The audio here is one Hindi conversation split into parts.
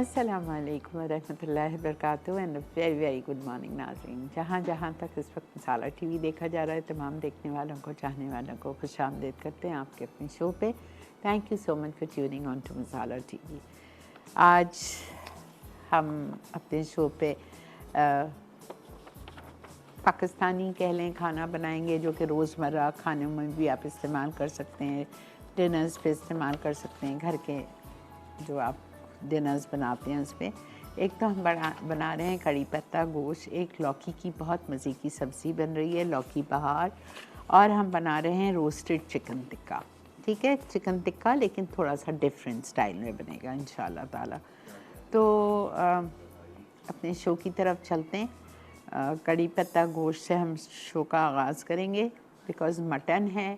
अस्सलाम वालेकुम रहमतुल्लाहि वबरकातुहू and very very good morning नाज़रीन। जहाँ जहाँ तक इस वक्त मसाला टीवी देखा जा रहा है, तमाम देखने वालों को, चाहने वालों को खुशामदीद करते हैं आपके अपने शो पे। Thank you so much for tuning on to Masala TV. आज हम अपने शो पे पाकिस्तानी कह लें खाना बनाएंगे, जो कि रोज़मर्रा खानों में भी आप इस्तेमाल कर सकते हैं, डिनर्स पे इस्तेमाल कर सकते हैं। घर के जो आप डिनर्स बनाते हैं उस पर एक तो हम बना रहे हैं कड़ी पत्ता गोश्त, एक लौकी की बहुत मज़े की सब्ज़ी बन रही है, लौकी बहार, और हम बना रहे हैं रोस्टेड चिकन टिक्का। ठीक है, चिकन टिक्का लेकिन थोड़ा सा डिफरेंट स्टाइल में बनेगा इंशाल्लाह ताला। तो अपने शो की तरफ चलते हैं। कड़ी पत्ता गोश्त से हम शो का आगाज़ करेंगे, बिकॉज़ मटन है,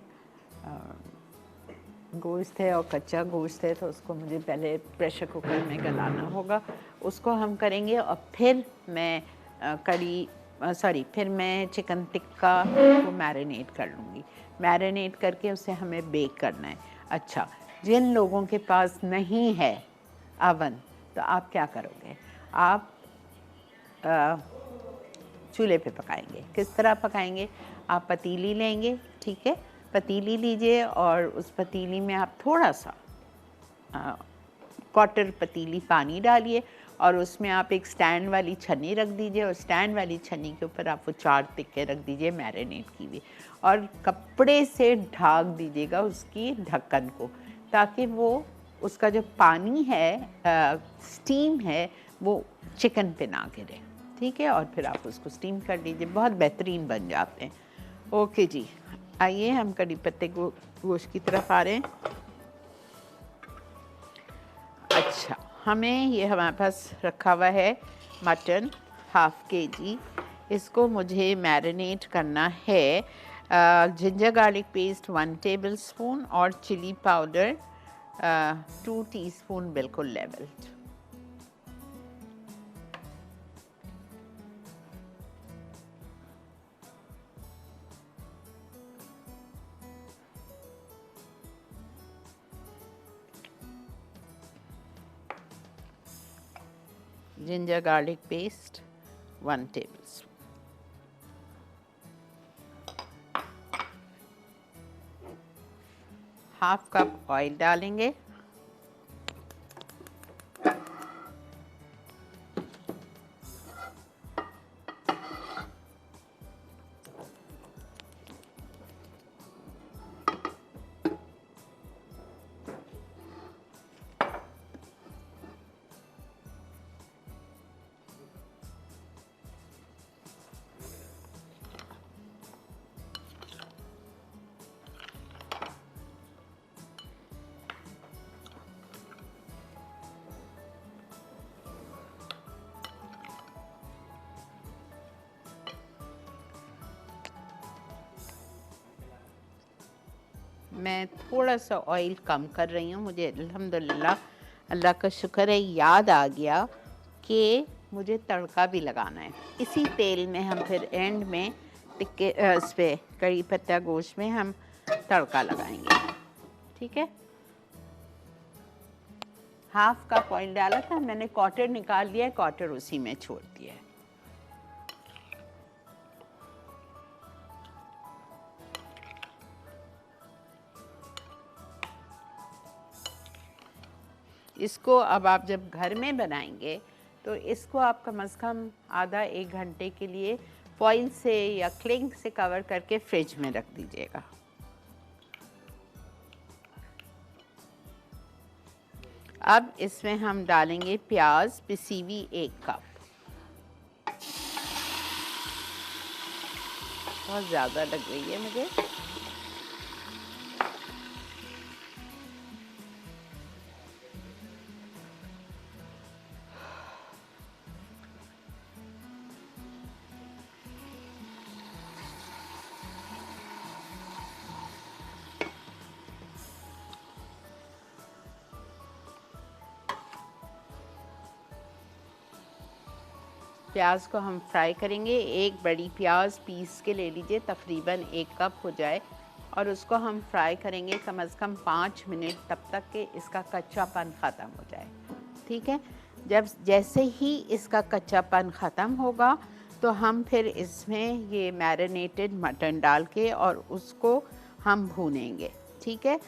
गोश्त है और कच्चा गोश्त है, तो उसको मुझे पहले प्रेशर कुकर में गलाना होगा। उसको हम करेंगे और फिर मैं फिर मैं चिकन टिक्का को मैरिनेट कर लूँगी। मैरिनेट करके उसे हमें बेक करना है। अच्छा, जिन लोगों के पास नहीं है अवन, तो आप क्या करोगे? आप चूल्हे पे पकाएंगे। किस तरह पकाएंगे? आप पतीली लेंगे, ठीक है, पतीली लीजिए और उस पतीली में आप थोड़ा सा क्वार्टर पतीली पानी डालिए और उसमें आप एक स्टैंड वाली छन्नी रख दीजिए और स्टैंड वाली छन्नी के ऊपर आप वो 4 टिक्के रख दीजिए मैरिनेट की हुई, और कपड़े से ढक दीजिएगा उसकी ढक्कन को, ताकि वो उसका जो पानी है, स्टीम है, वो चिकन पे ना गिरे। ठीक है, और फिर आप उसको स्टीम कर लीजिए, बहुत बेहतरीन बन जाते हैं। ओके जी, आइए हम कड़ी पत्ते गोश्त की तरफ आ रहे हैं। अच्छा, हमें ये हमारे पास रखा हुआ है मटन ½ kg। इसको मुझे मैरिनेट करना है। जिंजर गार्लिक पेस्ट 1 टेबलस्पून और चिली पाउडर 2 टीस्पून बिल्कुल levelled. Ginger garlic paste 1 tablespoon. ½ cup oil डालेंगे। मैं थोड़ा सा ऑयल कम कर रही हूँ, मुझे अल्हम्दुलिल्लाह अल्लाह का शुक्र है याद आ गया कि मुझे तड़का भी लगाना है। इसी तेल में हम फिर एंड में टिक्के इस पे कड़ी पत्ता गोश्त में हम तड़का लगाएंगे। ठीक है, ½ कप ऑयल डाला था मैंने, क्वार्टर निकाल लिया है, क्वार्टर उसी में छोड़ दिया है। इसको अब आप जब घर में बनाएंगे तो इसको आप कम से कम आधा 1 घंटे के लिए फॉइल से या क्लिंग से कवर करके फ्रिज में रख दीजिएगा। अब इसमें हम डालेंगे प्याज पिसी हुई 1 कप। बहुत ज़्यादा लग रही है मुझे। प्याज को हम फ्राई करेंगे। एक बड़ी प्याज पीस के ले लीजिए, तकरीबन 1 कप हो जाए, और उसको हम फ्राई करेंगे कम से कम 5 मिनट, तब तक कि इसका कच्चापन ख़त्म हो जाए। ठीक है, जब जैसे ही इसका कच्चापन ख़त्म होगा तो हम फिर इसमें ये मैरिनेटेड मटन डाल के और उसको हम भूनेंगे, ठीक है।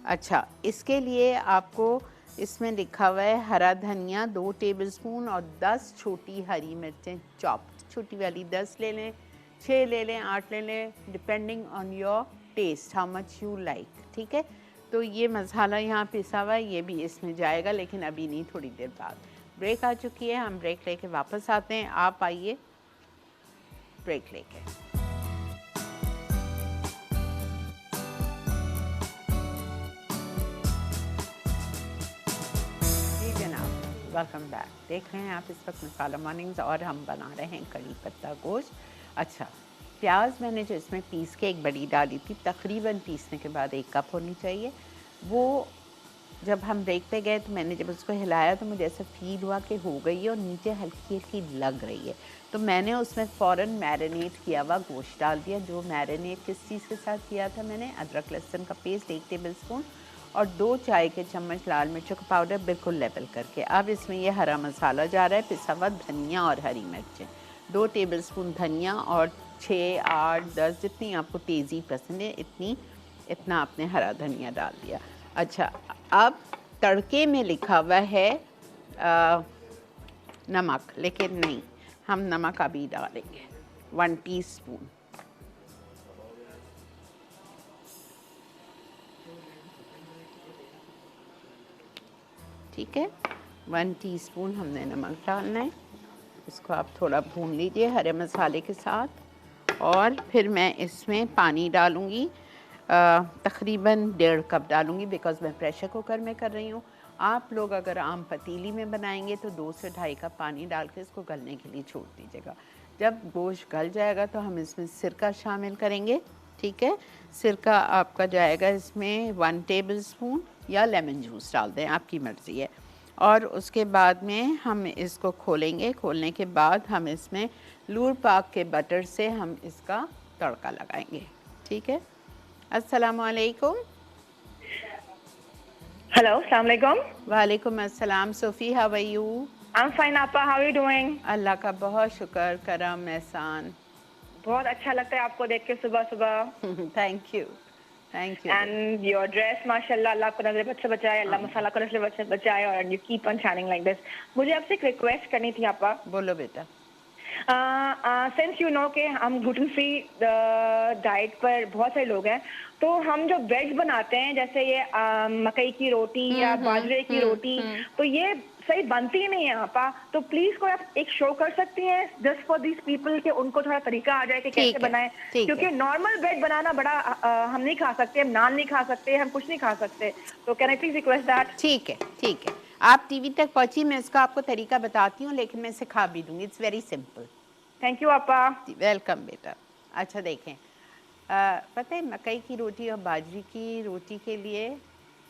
अच्छा, इसके लिए आपको इसमें लिखा हुआ है हरा धनिया 2 टेबलस्पून और 10 छोटी हरी मिर्चें चॉप्ड, छोटी वाली 10 ले लें, 6 ले लें, 8 ले लें, depending on your taste, how much you like, ठीक है। तो ये मसाला यहाँ पिसा हुआ है, ये भी इसमें जाएगा, लेकिन अभी नहीं, थोड़ी देर बाद। ब्रेक आ चुकी है, हम ब्रेक लेके वापस आते हैं। आप आइए ब्रेक लेके। Welcome back. देख रहे हैं आप इस वक्त मसाला मॉर्निंग्स और हम बना रहे हैं कड़ी पत्ता गोश्त। अच्छा, प्याज मैंने जो इसमें पीस के एक बड़ी डाली थी, तकरीबन पीसने के बाद 1 कप होनी चाहिए। वो जब हम ब्रेक पे गए तो मैंने जब उसको हिलाया तो मुझे ऐसा फील हुआ कि हो गई है और नीचे हल्की हल्की लग रही है, तो मैंने उसमें फ़ौरन मैरिनेट किया हुआ गोश्त डाल दिया। जो मैरिनेट किस चीज़ के साथ किया था मैंने, अदरक लहसुन का पेस्ट 1 टेबलस्पून और 2 चाय के चम्मच लाल मिर्चों का पाउडर बिल्कुल लेवल करके। अब इसमें ये हरा मसाला जा रहा है, पिसा हुआ धनिया और हरी मिर्चें, 2 टेबलस्पून धनिया और 6, 8, 10 जितनी आपको तेज़ी पसंद है इतना आपने हरा धनिया डाल दिया। अच्छा, अब तड़के में लिखा हुआ है नमक, लेकिन नहीं, हम नमक अभी डालेंगे 1 टीस्पून। ठीक है, 1 टीस्पून हमने नमक डालना है। इसको आप थोड़ा भून लीजिए हरे मसाले के साथ और फिर मैं इसमें पानी डालूँगी, तकरीबन 1.5 कप डालूँगी, बिकॉज़ मैं प्रेशर कुकर में कर रही हूँ। आप लोग अगर आम पतीली में बनाएंगे तो 2 से 2.5 कप पानी डाल के इसको गलने के लिए छोड़ दीजिएगा। जब गोश्त गल जाएगा तो हम इसमें सिरका शामिल करेंगे, ठीक है। सिरका आपका जाएगा इसमें 1 टेबलस्पून या लेमन जूस डाल दें, आपकी मर्ज़ी है। और उसके बाद में हम इसको खोलेंगे, खोलने के बाद हम इसमें लूर पाक के बटर से हम इसका तड़का लगाएंगे, ठीक है। अस्सलामुअलैकुम। हेलो, अस्सलाम वालेकुम। वालेकुम अस्सलाम। Sofi, how are you? I am fine, आपा, how are you doing? Allah का बहुत शुक्र, करम एहसान। बहुत अच्छा लगता है आपको देख के सुबह सुबह। Thank you, thank you. And your dress माशाल्लाह, अल्लाह आपको नजर से बचाए, अल्लाह मसाला को नजर से बचाए और you keep on shining like this. मुझे आपसे एक रिक्वेस्ट करनी थी आपा। बोलो बेटा। सिंस यू नो के हम ग्लूटेन फ्री डाइट पर बहुत सारे लोग हैं, तो हम जो वेज बनाते हैं जैसे ये मकई की रोटी या बाजरे की रोटी, तो ये सही बनती नहीं है आपा। तो प्लीज कोई आप एक शो कर सकती हैं जस्ट फॉर दीज पीपल कि उनको थोड़ा तरीका आ जाए कि कैसे बनाएं, क्योंकि नॉर्मल ब्रेड बनाना बड़ा हम नहीं खा सकते, हम नान नहीं खा सकते, हम कुछ नहीं खा सकते। तो can I please request that? ठीक है, ठीक है, आप टीवी तक पहुंची, मैं इसका आपको तरीका बताती हूँ, लेकिन मैं सिखा भी दूंगी। It's very simple. Thank you आपा। वेलकम बेटा। अच्छा देखें, पता है मकई की रोटी और बाजरी की रोटी के लिए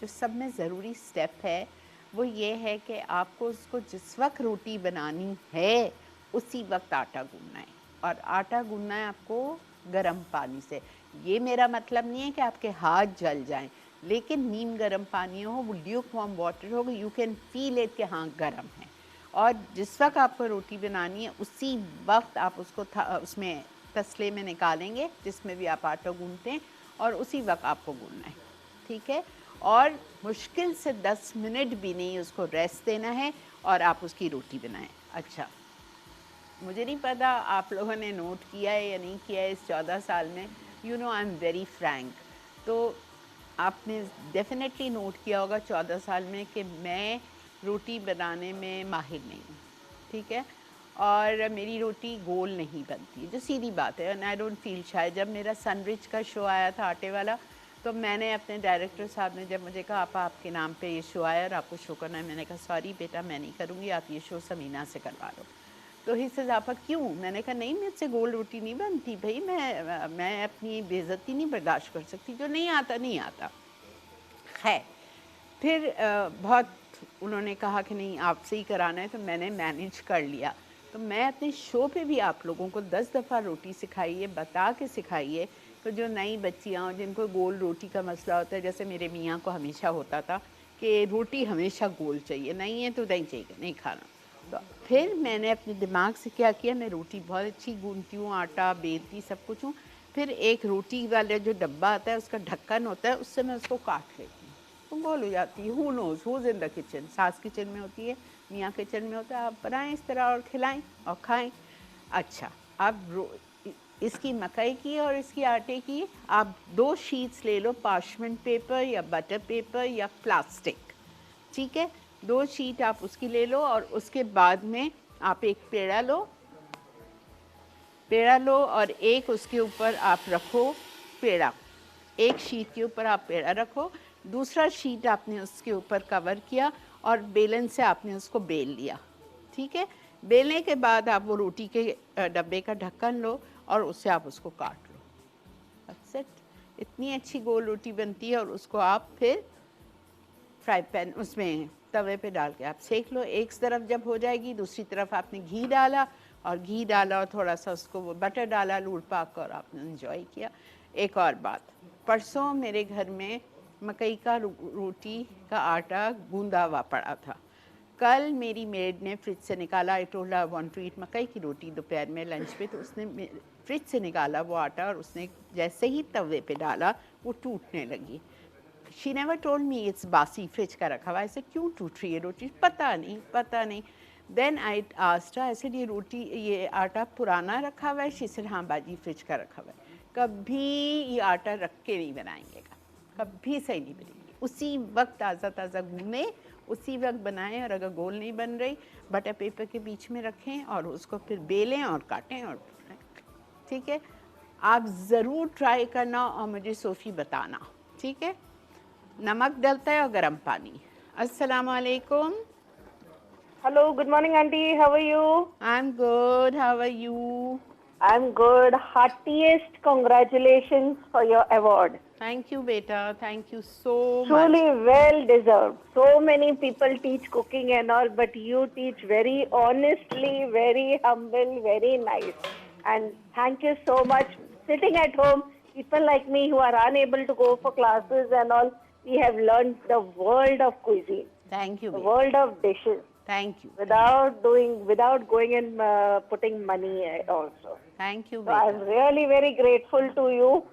जो सब में ज़रूरी स्टेप है वो ये है कि आपको उसको जिस वक्त रोटी बनानी है उसी वक्त आटा गूंदना है, और आटा गूंदना है आपको गर्म पानी से। ये मेरा मतलब नहीं है कि आपके हाथ जल जाएं, लेकिन नीम गर्म पानी हो, वो ल्यूक वार्म वाटर हो, यू कैन फील इट कि हाँ गर्म है। और जिस वक्त आपको रोटी बनानी है उसी वक्त आप उसको उसमें तसले में निकालेंगे जिसमें भी आप आटा गूंदते हैं, और उसी वक्त आपको गूंदना है, ठीक है। और मुश्किल से 10 मिनट भी नहीं उसको रेस्ट देना है और आप उसकी रोटी बनाएं। अच्छा, मुझे नहीं पता आप लोगों ने नोट किया है या नहीं किया है इस 14 साल में, you know I am very Frank, तो आपने डेफिनेटली नोट किया होगा 14 साल में कि मैं रोटी बनाने में माहिर नहीं हूँ, ठीक है, और मेरी रोटी गोल नहीं बनती, जो सीधी बात है। And I don't feel shy. जब मेरा सनरिच का शो आया था आटे वाला, तो मैंने अपने डायरेक्टर साहब ने जब मुझे कहा आपके नाम पे ये शो आया और आपको शो करना है, मैंने कहा सॉरी बेटा मैं नहीं करूँगी, आप ये शो समीना से करवा लो। तो ही से आपा क्यों? मैंने कहा नहीं, मुझसे गोल रोटी नहीं बनती भाई, मैं अपनी बेइज्जती नहीं बर्दाश्त कर सकती, जो नहीं आता नहीं आता। खैर, फिर बहुत उन्होंने कहा कि नहीं आपसे ही कराना है, तो मैंने मैनेज कर लिया। तो मैं अपने शो पे भी आप लोगों को 10 दफ़ा रोटी सिखाइए, बता के सिखाइए, तो जो नई बच्चियाँ जिनको गोल रोटी का मसला होता है, जैसे मेरे मियाँ को हमेशा होता था कि रोटी हमेशा गोल चाहिए, नहीं है तो नहीं चाहिए, नहीं खाना। तो फिर मैंने अपने दिमाग से क्या किया, मैं रोटी बहुत अच्छी गूंथती हूँ, आटा बेलती सब कुछ हूँ। फिर एक रोटी वाला जो डब्बा आता है उसका ढक्कन होता है, उससे मैं उसको काट लेती हूँ, तो गोल हो जाती है। Who knows who's in the kitchen, सास किचन में होती है, मियाँ किचन में होता है। आप बनाएं इस तरह और खिलाएं और खाएं। अच्छा, अब इसकी मकई की और इसकी आटे की आप 2 शीट्स ले लो, पार्चमेंट पेपर या बटर पेपर या प्लास्टिक, ठीक है। 2 शीट आप उसकी ले लो और उसके बाद में आप एक पेड़ा लो और एक उसके ऊपर आप रखो पेड़ा। एक शीट के ऊपर आप पेड़ा रखो, दूसरा शीट आपने उसके ऊपर कवर किया और बेलन से आपने उसको बेल लिया, ठीक है। बेलने के बाद आप वो रोटी के डब्बे का ढक्कन लो और उससे आप उसको काट लो। That's it। इतनी अच्छी गोल रोटी बनती है और उसको आप फिर फ्राई पैन उसमें तवे पे डाल के आप सेक लो। एक तरफ जब हो जाएगी, दूसरी तरफ आपने घी डाला और थोड़ा सा उसको वो बटर डाला, लूट पाक और आपने एंजॉय किया। एक और बात, परसों मेरे घर में मकई का रोटी का आटा गूंदा हुआ पड़ा था। कल मेरी मेड ने फ्रिज से निकाला, I told her want to eat मकई की रोटी दोपहर में लंच पे, तो उसने फ्रिज से निकाला वो आटा और उसने जैसे ही तवे पे डाला वो टूटने लगी। She never told me it's बासी फ्रिज का रखा हुआ। ऐसे क्यों टूट रही है रोटी, पता नहीं। Then I asked her, I said ये आटा पुराना रखा हुआ है? She said हाँ बाजी फ्रिज का रखा हुआ है। कभी ये आटा रख के नहीं बनाएंगे, कभी सही नहीं बनेगी। उसी वक्त ताज़ा गूंदें, उसी वक्त बनाएं, और अगर गोल नहीं बन रही बटर पेपर के बीच में रखें और उसको फिर बेलें और काटें और ठीक है। आप ज़रूर ट्राई करना और मुझे सोफ़ी बताना, ठीक है। नमक डलता है और गर्म पानी। अस्सलाम वालेकुम। Hello, good morning, auntie. How are you? I'm good. How are you? I'm good. Heartiest congratulations for your award. Thank you, beta. Thank you so Truly much. well deserved. So many people teach cooking and all, but you teach very honestly, very humble, very nice. And thank you so much. Sitting at home, people like me who are unable to go for classes and all, we have learned the world of cuisine, Thank you, the beta. world of dishes. Thank you. Without going and putting money also. Thank you, So I'm beta. really very grateful to you.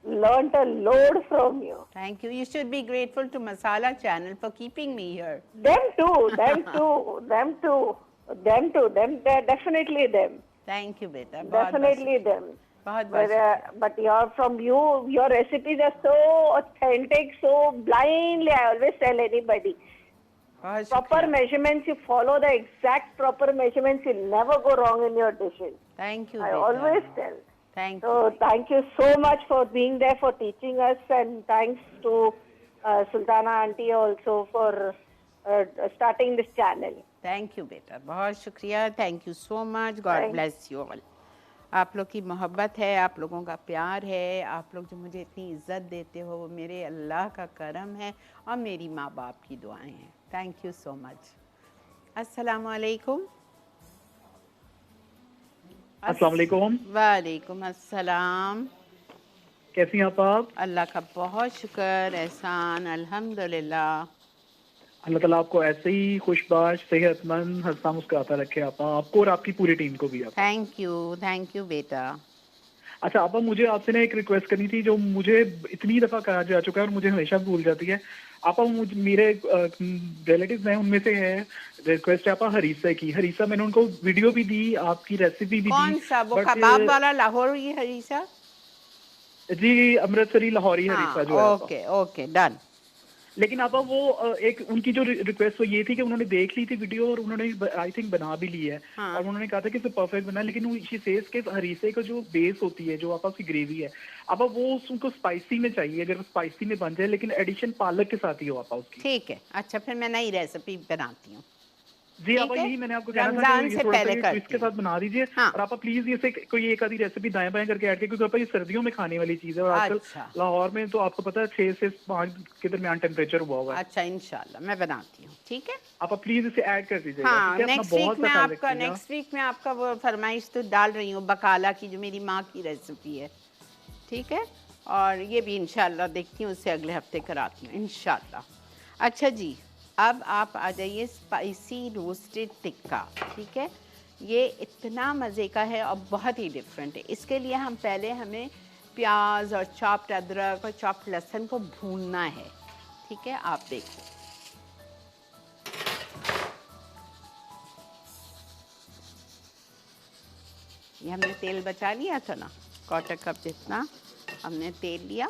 Learned a load from you. Thank you. You should be grateful to Masala channel for keeping me here. Them too. Definitely them. Thank you, beta. Definitely them. But your recipes are so authentic, so blindly. I always tell anybody. Proper measurements, you follow the exact proper measurements, you'll never go wrong in your dishes. Thank you, I beta. always tell. Thank So you. thank you so much for being there, for teaching us, and thanks to Sultana auntie also for starting this channel. Thank you, beta. बहुत शुक्रिया. Thank you so much. God bless you all. आप लोग की मोहब्बत है, आप लोगों का प्यार है, आप लोग जो मुझे इतनी इज़्ज़त देते हो, वो मेरे अल्लाह का करम है और मेरी माँ बाप की दुआएं हैं। Thank you so much. अस्सलाम वालेकुम। अस्सलाम वालेकुम। वालेकुम अस्सलाम। कैसी हैं आप? अल्लाह का बहुत शुक्र, एहसान, अल्हम्दुलिल्लाह। अल्लाह ताला आपको ऐसे ही खुशबाश, सेहतमंद, हंसता मुस्कुराता रखे आपको और आपकी पूरी टीम को भी। थैंक यू बेटा। अच्छा आपा, मुझे आपसे ना एक रिक्वेस्ट करनी थी जो मुझे इतनी दफ़ा कहा जा चुका है और मुझे हमेशा भूल जाती है। आपा, मेरे रिलेटिव्स हैं, उनमें से है रिक्वेस्ट है आपा हरीसा की। हरीसा मैंने उनको वीडियो भी दी, आपकी रेसिपी भी दी। कौन सा? वो कबाब वाला लाहौरी हरीसा? जी, अमृतसरी लाहौरी हरीसा जो है। Okay okay done. लेकिन आपा वो एक उनकी जो रिक्वेस्ट वो ये थी कि उन्होंने देख ली थी वीडियो और उन्होंने आई थिंक बना भी ली है। हाँ। और उन्होंने कहा था कि इसे परफेक्ट बना, लेकिन शी सेज के हरीसे का जो बेस होती है, जो आपा उसकी ग्रेवी है, आपा वो उनको स्पाइसी में चाहिए। अगर स्पाइसी में बन जाए लेकिन एडिशन पालक के साथ ही हो आपा उसकी। ठीक है। अच्छा, फिर मैं नई रेसिपी बनाती हूँ। जी आपा, यही मैंने आपको कहना था रमजान कि से थोड़ा पहले सा इसके साथ बना दीजिए। हाँ। और आपा प्लीज ये कोई एक आधी रेसिपी दाएं बाएं करके ऐड कीजिए, क्योंकि ये सर्दियों में खाने वाली चीज है और आजकल लाहौर में तो आपको पता है 6 से 5 के दरमियान टेम्परेचर हुआ हुआ है। अच्छा, इंशाल्लाह मैं बनाती हूँ। ठीक है, आपा प्लीज इसे ऐड कर दीजिएगा। हाँ, नेक्स्ट वीक में आपका वो फरमाइश तो डाल रही हूँ, बकाला की जो मेरी माँ की रेसिपी है। ठीक है, और ये भी इंशाल्लाह देखती हूँ, उससे अगले हफ्ते कराती हूँ इंशाल्लाह। अच्छा जी, अब आप आ जाइए स्पाइसी रोस्टेड टिक्का। ठीक है, ये इतना मज़े का है और बहुत ही डिफरेंट है। इसके लिए हमें प्याज और चॉप्ड अदरक और चॉप्ड लहसुन को भूनना है। ठीक है, आप देखो। ये हमने तेल बचा लिया था ना, 1/4 कप जितना हमने तेल लिया।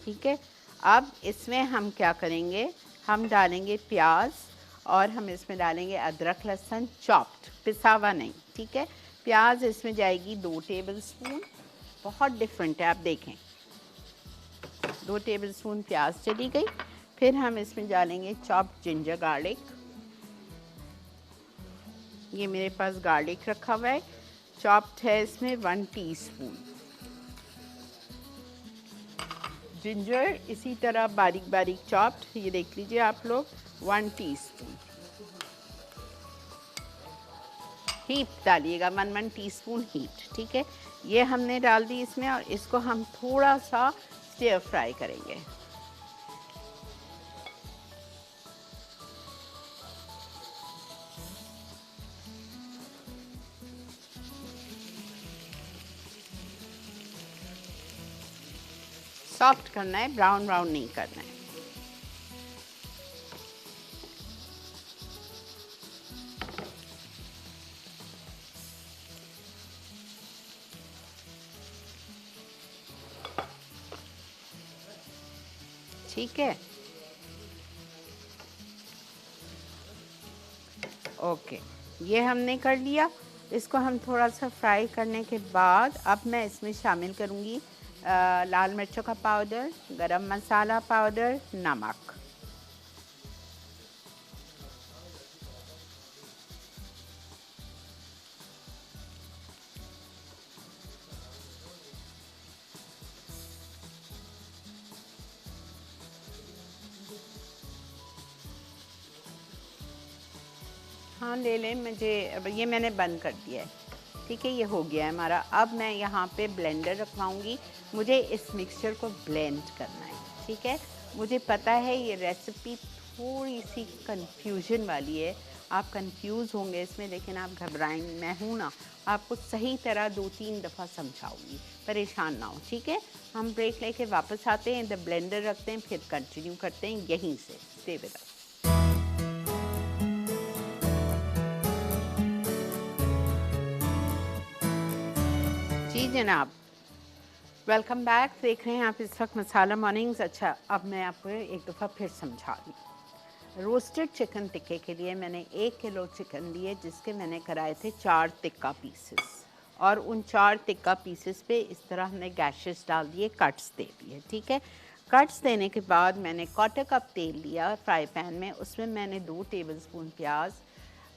ठीक है, अब इसमें हम क्या करेंगे, हम डालेंगे प्याज और हम इसमें डालेंगे अदरक लहसुन चॉप्ड, पिसा हुआ नहीं। ठीक है, प्याज इसमें जाएगी 2 टेबलस्पून, बहुत डिफरेंट है, आप देखें 2 टेबलस्पून प्याज चली गई। फिर हम इसमें डालेंगे चॉप्ड जिंजर गार्लिक, ये मेरे पास गार्लिक रखा हुआ है, चॉप्ड है इसमें 1 टीस्पून। जिंजर इसी तरह बारीक बारीक चॉप्ड, ये देख लीजिए आप लोग, 1 टीस्पून। हीप डालिएगा, 1 टीस्पून हीप। ठीक है, ये हमने डाल दी इसमें और इसको हम थोड़ा सा स्टिर फ्राई करेंगे। सॉफ्ट करना है, ब्राउन ब्राउन नहीं करना है। ठीक है, ओके, ये हमने कर लिया। इसको हम थोड़ा सा फ्राई करने के बाद अब मैं इसमें शामिल करूँगी लाल मिर्चों का पाउडर, गरम मसाला पाउडर, नमक। हाँ ले लें, ये मैंने बंद कर दिया है। ठीक है, ये हो गया है हमारा। अब मैं यहाँ पे ब्लेंडर रखवाऊँगी, मुझे इस मिक्सचर को ब्लेंड करना है। ठीक है, मुझे पता है ये रेसिपी थोड़ी सी कंफ्यूजन वाली है, आप कंफ्यूज होंगे इसमें, लेकिन आप घबराएंगे, मैं हूँ ना, आपको सही तरह 2-3 दफ़ा समझाऊँगी, परेशान ना हो। ठीक है, हम ब्रेक लेके वापस आते हैं, इधर ब्लेंडर रखते हैं, फिर कंटिन्यू करते हैं यहीं से। Stay with us. जी जनाब, वेलकम बैक। देख रहे हैं आप इस वक्त मसाला मॉर्निंग्स। अच्छा, अब मैं आपको एक दफ़ा फिर समझा दूँ। रोस्टेड चिकन टिक्के के लिए मैंने 1 किलो चिकन लिए, जिसके मैंने कराए थे 4 टिक्का पीसेस, और उन 4 टिक्का पीसेस पे इस तरह हमने गैशेस डाल दिए, कट्स दे दिए। ठीक है, कट्स देने के बाद मैंने 1/4 कप तेल लिया फ्राई पैन में, उसमें मैंने 2 टेबलस्पून प्याज,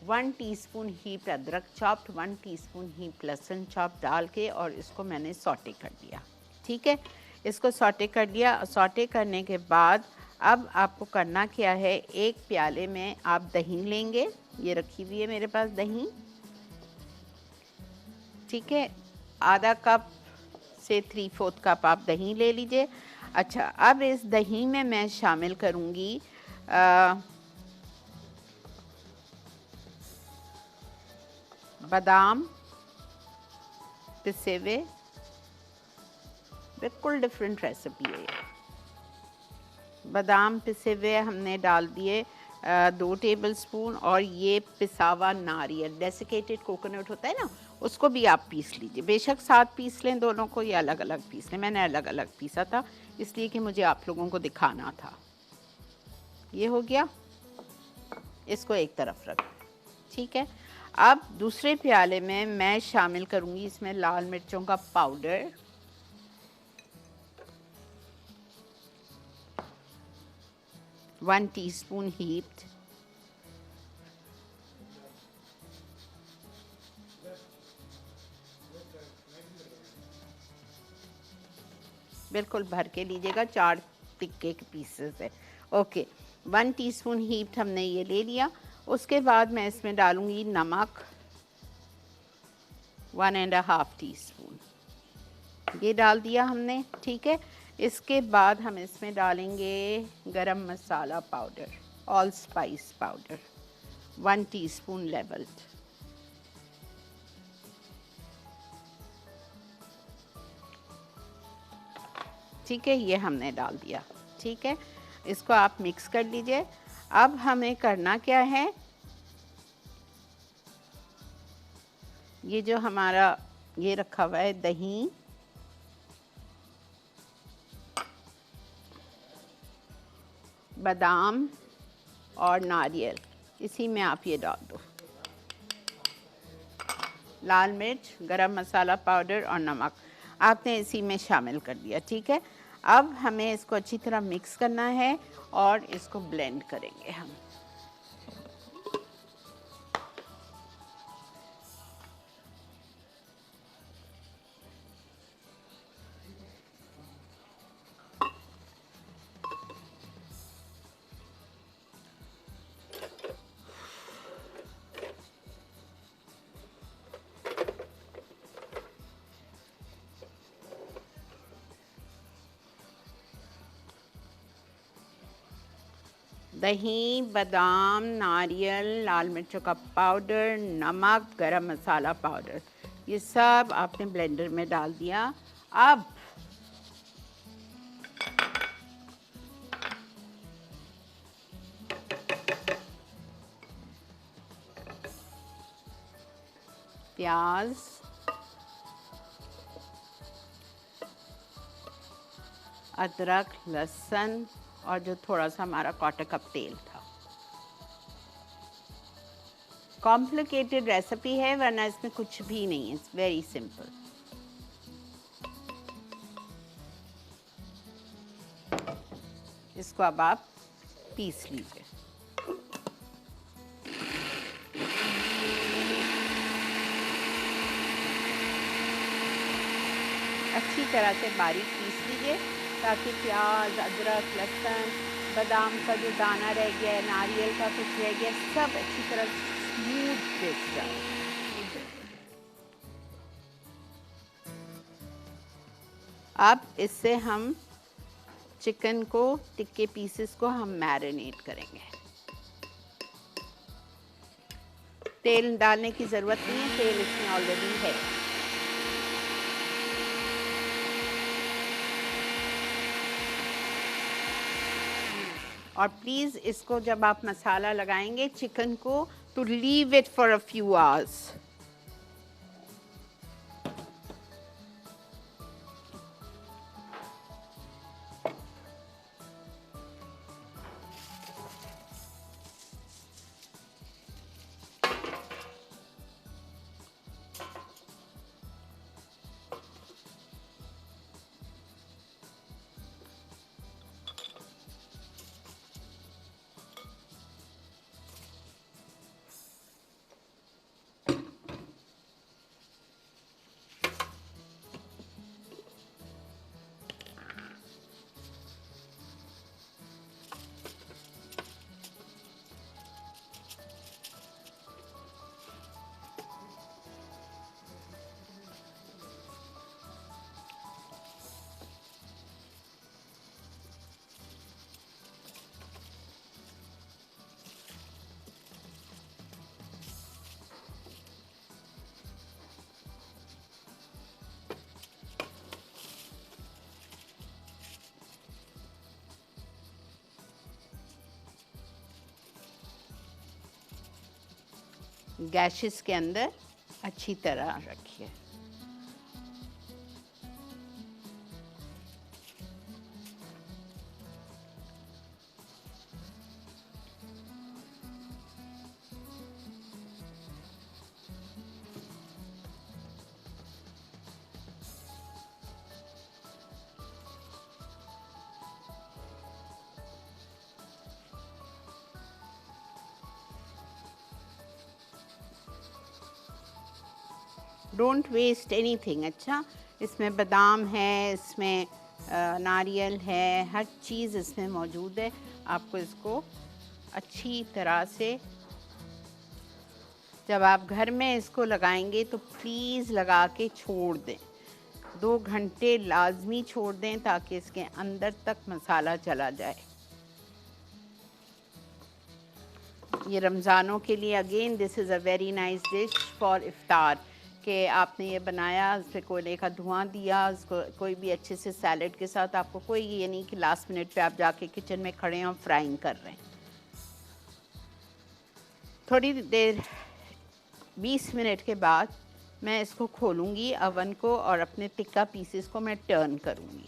1 टीस्पून हीप अदरक चॉप्ड, 1 टीस्पून हीप लहसुन चॉप डाल के और इसको मैंने सॉटे कर दिया। ठीक है, इसको सॉटे कर दिया। सॉटे करने के बाद अब आपको करना क्या है, 1 प्याले में आप दही लेंगे, ये रखी हुई है मेरे पास दही। ठीक है, आधा कप से 3/4 कप आप दही ले लीजिए। अच्छा, अब इस दही में मैं शामिल करूँगी बादाम पिसे हुए, बिल्कुल डिफरेंट रेसिपी है ये। बादाम पिसे हुए हमने डाल दिए 2 टेबलस्पून, और ये पिसावा नारियल, डेसिकेटेड कोकोनट होता है ना, उसको भी आप पीस लीजिए। बेशक साथ पीस लें दोनों को, या अलग अलग पीस लें। मैंने अलग अलग पीसा था इसलिए कि मुझे आप लोगों को दिखाना था। ये हो गया, इसको एक तरफ रख। ठीक है, अब दूसरे प्याले में मैं शामिल करूंगी इसमें लाल मिर्चों का पाउडर, वन टीस्पून हीप्ड, बिल्कुल भर के लीजिएगा, 4 टिक्के के पीसेस है। ओके, 1 टीस्पून हीप्ड हमने ये ले लिया। उसके बाद मैं इसमें डालूंगी नमक, 1.5 टीस्पून, ये डाल दिया हमने। ठीक है, इसके बाद हम इसमें डालेंगे garam masala powder, all spice powder 1 teaspoon level. ठीक है, ये हमने डाल दिया। ठीक है, इसको आप मिक्स कर लीजिए। अब हमें करना क्या है, ये जो हमारा ये रखा हुआ है दही, बादाम और नारियल, इसी में आप ये डाल दो। लाल मिर्च, गरम मसाला पाउडर और नमक आपने इसी में शामिल कर दिया। ठीक है, अब हमें इसको अच्छी तरह मिक्स करना है और इसको ब्लेंड करेंगे हम। दही, बादाम, नारियल, लाल मिर्चों का पाउडर, नमक, गरम मसाला पाउडर, ये सब आपने ब्लेंडर में डाल दिया। अब प्याज, अदरक, लहसुन और जो थोड़ा सा हमारा क्वार्टर कप तेल था। कॉम्प्लिकेटेड रेसिपी है वरना इसमें कुछ भी नहीं है, इट्स वेरी सिंपल। इसको अब आप पीस लीजिए। अच्छी तरह से बारीक पीस लीजिए ताकि प्याज, अदरक, लहसुन, बादाम का जो दाना रह गया है, नारियल का कुछ रह गया, सब अच्छी तरह स्मूथ पिस जाए। अब इससे हम चिकन को, टिक्के पीसेस को हम मैरिनेट करेंगे। तेल डालने की ज़रूरत नहीं है, तेल इसमें ऑलरेडी है। और प्लीज़ इसको जब आप मसाला लगाएंगे चिकन को, तो leave it for a few hours. गैसेस के अंदर अच्छी तरह रखिए। Don't waste anything. अच्छा, इसमें बादाम है, इसमें नारियल है, हर चीज़ इसमें मौजूद है। आपको इसको अच्छी तरह से, जब आप घर में इसको लगाएंगे तो प्लीज़ लगा के छोड़ दें, 2 घंटे लाजमी छोड़ दें ताकि इसके अंदर तक मसाला चला जाए। ये रमज़ानों के लिए again this is a very nice dish for iftar कि आपने ये बनाया, उस पर कोयले का धुआं दिया, उसको कोई भी अच्छे से सैलड के साथ, आपको कोई ये नहीं कि लास्ट मिनट पे आप जाके किचन में खड़े हैं और फ्राइंग कर रहे हैं। थोड़ी देर 20 मिनट के बाद मैं इसको खोलूँगी अवन को और अपने टिक्का पीसेस को मैं टर्न करूँगी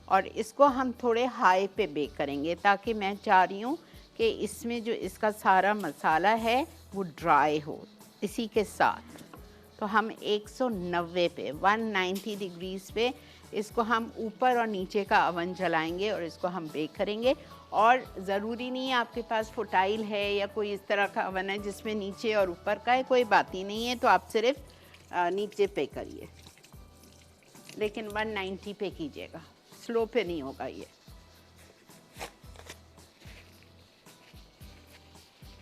और इसको हम थोड़े हाई पे बेक करेंगे ताकि मैं चाह रही हूँ कि इसमें जो इसका सारा मसाला है वो ड्राई हो इसी के साथ। तो हम 190 पे 190 डिग्रीज़ पे इसको हम ऊपर और नीचे का अवन जलाएंगे और इसको हम बेक करेंगे। और ज़रूरी नहीं है आपके पास फुटाइल है या कोई इस तरह का अवन है जिसमें नीचे और ऊपर का है, कोई बात ही नहीं है, तो आप सिर्फ नीचे पे करिए, लेकिन 190 पे कीजिएगा, स्लो पे नहीं होगा ये।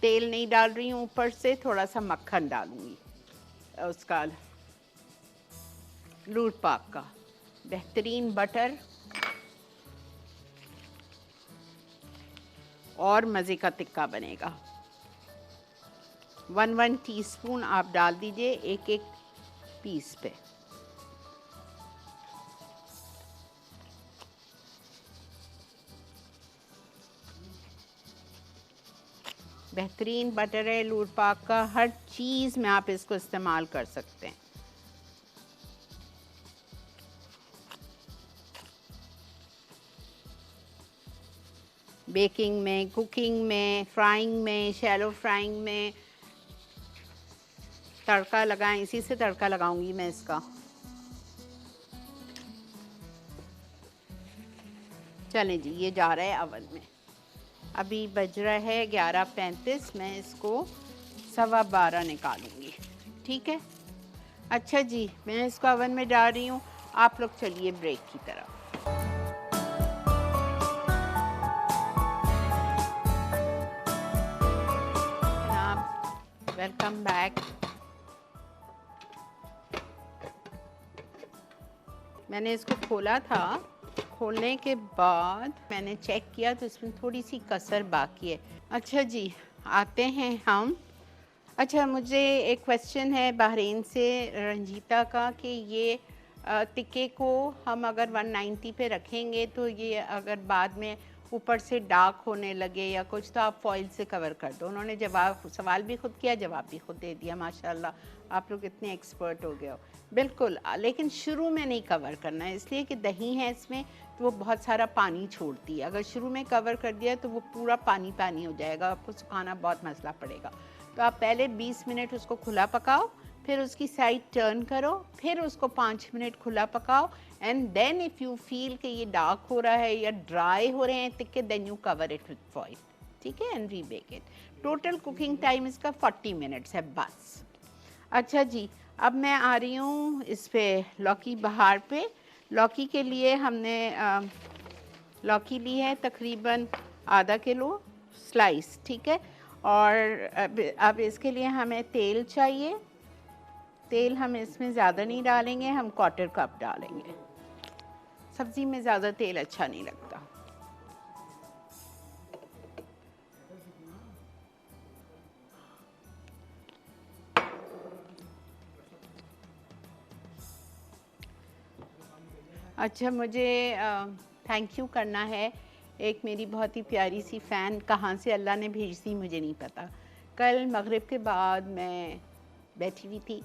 तेल नहीं डाल रही हूँ ऊपर से, थोड़ा सा मक्खन डालूंगी उसका लूट पाक का, बेहतरीन बटर और मज़े का टिक्का बनेगा। 1 टीस्पून आप डाल दीजिए एक एक पीस पे। बेहतरीन बटर है लूट पाक का, हर चीज़ में आप इसको इस्तेमाल कर सकते हैं। बेकिंग में, कुकिंग में, फ्राइंग में, शैलो फ्राइंग में, तड़का लगाएं, इसी से तड़का लगाऊंगी मैं इसका। चलें जी, ये जा रहा है अवन में। अभी बज रहा है 11:35, मैं इसको 12:15 निकालूंगी, ठीक है। अच्छा जी, मैं इसको अवन में डाल रही हूँ, आप लोग चलिए ब्रेक की तरफ। Welcome back. मैंने इसको खोला था, खोलने के बाद मैंने चेक किया तो इसमें थोड़ी सी कसर बाकी है। अच्छा जी, आते हैं हम। अच्छा, मुझे एक क्वेश्चन है बहरीन से रंजीता का कि ये टिक्के को हम अगर 190 पे रखेंगे तो ये अगर बाद में ऊपर से डार्क होने लगे या कुछ तो आप फॉइल से कवर कर दो। उन्होंने सवाल भी खुद किया, जवाब भी खुद दे दिया। माशाल्लाह, आप लोग इतने एक्सपर्ट हो गए हो। बिल्कुल, लेकिन शुरू में नहीं कवर करना है, इसलिए कि दही है इसमें तो वो बहुत सारा पानी छोड़ती है। अगर शुरू में कवर कर दिया तो वो पूरा पानी पानी हो जाएगा, आपको सुखाना बहुत मसला पड़ेगा। तो आप पहले 20 मिनट उसको खुला पकाओ, फिर उसकी साइड टर्न करो, फिर उसको 5 मिनट खुला पकाओ, and then if you feel कि ये डार्क हो रहा है या ड्राई हो रहे हैं टिक्के, then you cover it with foil, ठीक है, and rebake it. Total cooking time इसका 40 मिनट्स है बस। अच्छा जी, अब मैं आ रही हूँ इस पे लौकी बहार पे। लौकी के लिए हमने लौकी ली है तकरीबन ½ किलो स्लाइस, ठीक है। और अब इसके लिए हमें तेल चाहिए। तेल हम इसमें ज़्यादा नहीं डालेंगे, हम 1/4 कप डालेंगे। सब्ज़ी में ज़्यादा तेल अच्छा नहीं लगता। अच्छा, मुझे थैंक यू करना है। एक मेरी बहुत ही प्यारी सी फ़ैन, कहाँ से अल्लाह ने भेज दी मुझे नहीं पता। कल मगरिब के बाद मैं बैठी हुई थी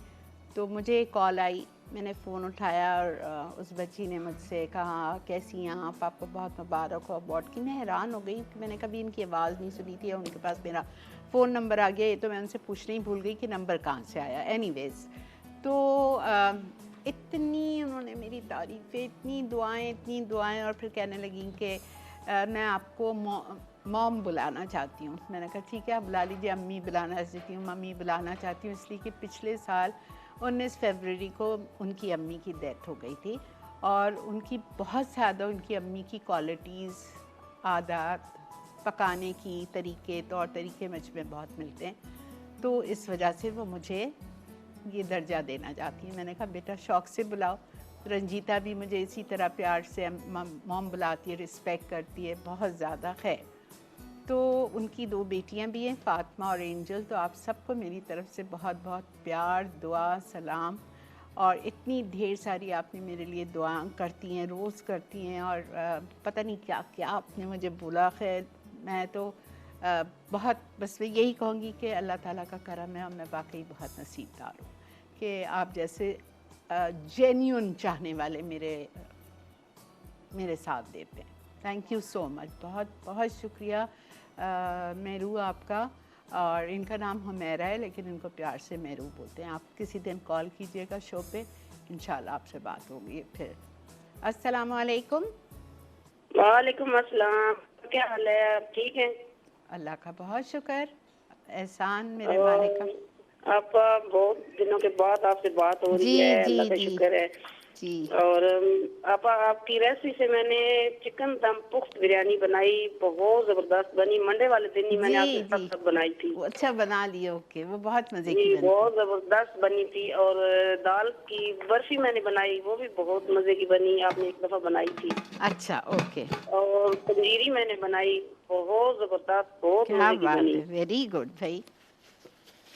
तो मुझे कॉल आई, मैंने फ़ोन उठाया और उस बच्ची ने मुझसे कहा कैसी हैं आप, आपको बहुत मुबारक हो अबॉर्ड की। मैं हैरान हो गई कि मैंने कभी इनकी आवाज़ नहीं सुनी थी और उनके पास मेरा फ़ोन नंबर आ गया। ये तो मैं उनसे पूछना ही भूल गई कि नंबर कहाँ से आया। एनीवेज़, तो इतनी उन्होंने मेरी तारीफ़ें, इतनी दुआएं और फिर कहने लगी कि मैं आपको मॉम बुलाना चाहती हूँ। मैंने कहा ठीक है, आप बुला लीजिए। अम्मी बुलाना चाहती हूँ, मम्मी बुलाना चाहती हूँ, इसलिए कि पिछले साल 19 फरवरी को उनकी अम्मी की डेथ हो गई थी और उनकी बहुत ज़्यादा उनकी अम्मी की क्वालिटीज़, आदत, पकाने की तरीके, तौर तरीके मुझ में बहुत मिलते हैं। तो इस वजह से वो मुझे ये दर्जा देना चाहती है। मैंने कहा बेटा शौक़ से बुलाओ। रंजीता भी मुझे इसी तरह प्यार से मॉम बुलाती है, रिस्पेक्ट करती है बहुत ज़्यादा। है तो उनकी 2 बेटियां भी हैं, फ़ातिमा और एंजल। तो आप सबको मेरी तरफ से बहुत बहुत प्यार, दुआ, सलाम। और इतनी ढेर सारी आपने मेरे लिए दुआ करती हैं, रोज़ करती हैं, और पता नहीं क्या क्या आपने मुझे बोला। खैर मैं तो बहुत बस मैं यही कहूँगी कि अल्लाह ताला का करम है, और मैं वाकई बहुत नसीबदार हूँ कि आप जैसे जेन्युइन चाहने वाले मेरे साथ देते हैं। थैंक यू सो मच, बहुत बहुत शुक्रिया मेरू आपका। और इनका नाम हुमैरा है, लेकिन इनको प्यार से मेरू बोलते हैं। आप किसी दिन कॉल कीजिएगा शो पे, इंशाल्लाह आपसे बात होगी फिर। अस्सलाम वालेकुम। वालेकुम अस्सलाम। क्या हाल है, आप ठीक हैं? अल्लाह का बहुत शुक्र, एहसान मेरे मालिक का। आपका बहुत दिनों के बाद आपसे बात हो रही है, अल्लाह का शुक्र है जी। और आपकी रेसिपी से मैंने चिकन दम पुख्त बिरयानी बनाई, बहुत जबरदस्त बनी। मंडे वाले दिन ही मैंने आपके साथ सब बनाई थी। अच्छा बना ली, ओके। वो बहुत मजे की बनी, बहुत जबरदस्त बनी थी। और दाल की बर्फी मैंने बनाई, वो भी बहुत मजे की बनी, आपने एक दफा बनाई थी। अच्छा, ओके। और पंजीरी मैंने बनाई, बहुत जबरदस्त, बहुत मजे की बनी। वेरी गुड भाई।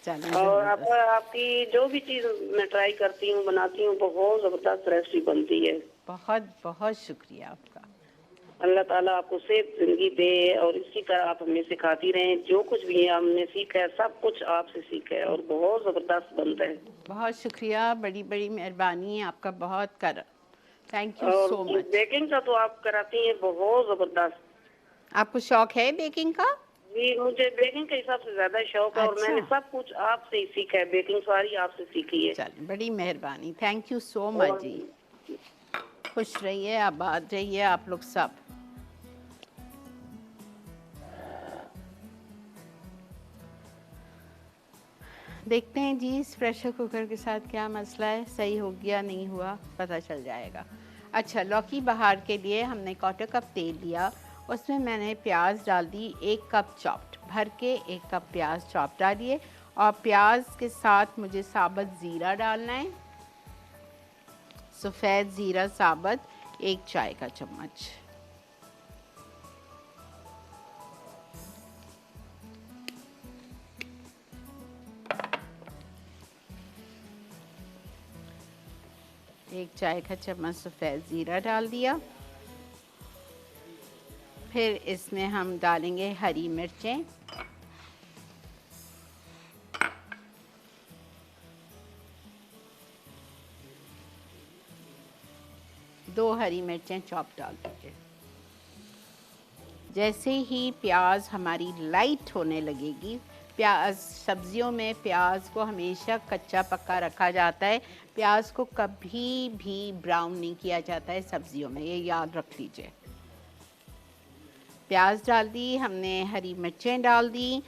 और आपकी जो भी चीज मैं ट्राई करती हूँ, बनाती हूँ, बहुत जबरदस्त रेसिपी बनती है। बहुत बहुत शुक्रिया आपका। अल्लाह ताला आपको सेहत जिंदगी दे, और इसी तरह आप हमें सिखाती रहें। जो कुछ भी हमने सीखा है सब कुछ आपसे सीखा है, और बहुत जबरदस्त बनता है। बहुत शुक्रिया, बड़ी बड़ी मेहरबानी है आपका, बहुत कर। Thank you so much. Baking का तो आप कराती हैं बहुत जबरदस्त। आपको शौक है बेकिंग का? जी, मुझे बेकिंग के हिसाब से ज्यादा शौक है। और मैंने सब कुछ आपसे ही सीखा है, बेकिंग सारी आपसे सीखी है। चलिए, बड़ी मेहरबानी, थैंक यू सो मच जी। खुश रहिए, आबाद रहिए आप लोग सब। देखते हैं जी इस प्रेशर कुकर के साथ क्या मसला है, सही हो गया नहीं हुआ पता चल जाएगा। अच्छा, लौकी बहार के लिए हमने 1/4 कप तेल लिया, उसमें मैंने प्याज डाल दी 1 कप चॉप्ड, भर के 1 कप प्याज चॉप डालिए। और प्याज के साथ मुझे साबुत ज़ीरा डालना है, सफ़ेद ज़ीरा साबुत 1 चाय का चम्मच। एक चाय का चम्मच सफ़ेद ज़ीरा डाल दिया। फिर इसमें हम डालेंगे हरी मिर्चें, दो हरी मिर्चें चॉप डाल दीजिए। जैसे ही प्याज हमारी लाइट होने लगेगी, प्याज सब्जियों में प्याज को हमेशा कच्चा पक्का रखा जाता है, प्याज को कभी भी ब्राउन नहीं किया जाता है सब्जियों में, ये याद रख लीजिए। प्याज डाल दी हमने, हरी मिर्चें डाल दी।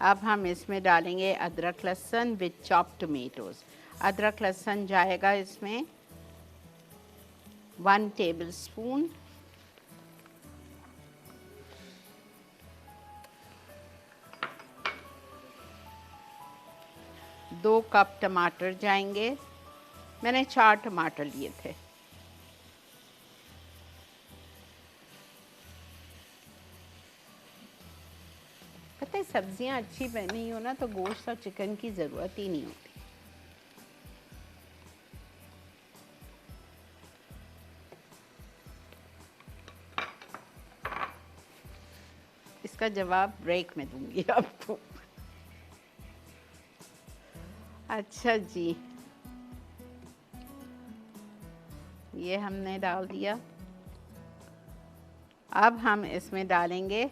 अब हम इसमें डालेंगे अदरक लहसुन विद चॉप्ड टोमेटोज़। अदरक लहसुन जाएगा इसमें 1 टेबलस्पून। दो कप टमाटर जाएंगे, मैंने 4 टमाटर लिए थे। पता है सब्जियां अच्छी बनी हो ना तो गोश्त और चिकन की ज़रूरत ही नहीं होती। इसका जवाब ब्रेक में दूंगी आपको। अच्छा जी, ये हमने डाल दिया। अब हम इसमें डालेंगे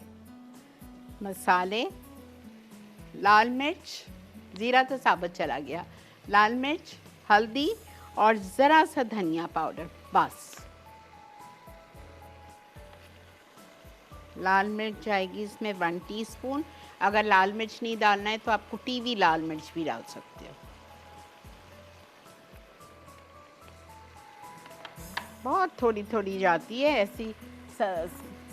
मसाले, लाल मिर्च, ज़ीरा तो साबुत चला गया, लाल मिर्च, हल्दी और ज़रा सा धनिया पाउडर, बस। लाल मिर्च जाएगी इसमें 1 टीस्पून। अगर लाल मिर्च नहीं डालना है तो आप कुटी हुई लाल मिर्च भी डाल सकते हो। बहुत थोड़ी थोड़ी जाती है, ऐसी